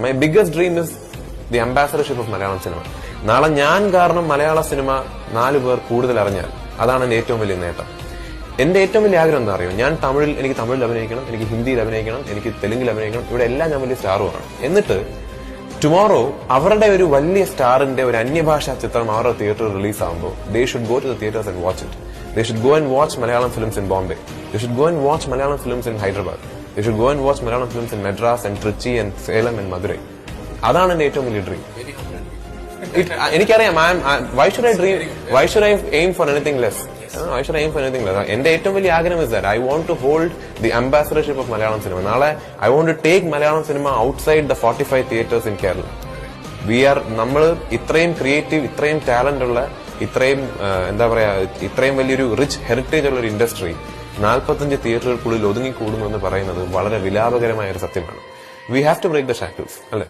My biggest dream is the അംബാസഡർഷിപ്പ് of Malayalam cinema. നാളെ ഞാൻ കാരണം മലയാള സിനിമ 4 പേർ കൂടുതൽ അറിഞ്ഞാൽ അതാണ് എന്റെ ഏറ്റവും വലിയ നേട്ടം. എന്റെ ഏറ്റവും വലിയ ആഗ്രഹം എന്താ അറിയോ, എനിക്ക് തമിഴിൽ അഭിനയിക്കണം, എനിക്ക് ഹിന്ദിയിൽ അഭിനയിക്കണം, എനിക്ക് തെലുങ്കിൽ അഭിനയിക്കണം. ഇവിടെ എല്ലാം ഞാൻ വലിയ സ്റ്റാറുമാണ്. എന്നിട്ട് ടുമോറോ അവരുടെ ഒരു വലിയ സ്റ്റാറിന്റെ ഒരു അന്യഭാഷാ ചിത്രം അവരുടെ തിയേറ്ററിൽ റിലീസ് ആകുമ്പോൾ they should go to the theatres and watch it. They should go and watch Malayalam films in Bombay. They should go and watch Malayalam films in Hyderabad. They should go and watch Malayalam films in Madras and Trichy and Salem and Madurai. അതാണ് എന്റെ ഏറ്റവും വലിയ dream. എനിക്കറിയാം, why should I aim for anything less? എന്റെ ഏറ്റവും വലിയ ആഗ്രഹം is that I want to hold the ambassadorship of Malayalam cinema. നാളെ I want to take Malayalam cinema outside the 45 theatres in Kerala. നമ്മൾ ഇത്രയും ക്രിയേറ്റീവ്, ഇത്രയും talent ഉള്ള, ഇത്രയും ഇത്രയും വലിയൊരു റിച്ച് ഹെറിറ്റേജ് ഉള്ള ഒരു ഇൻഡസ്ട്രി 45 തിയേറ്ററുകൾക്കുള്ളിൽ ഒതുങ്ങിക്കൂടുന്നു എന്ന് പറയുന്നത് വളരെ വിലാപകരമായ ഒരു സത്യമാണ്. We have to break the shackles, അല്ലെ?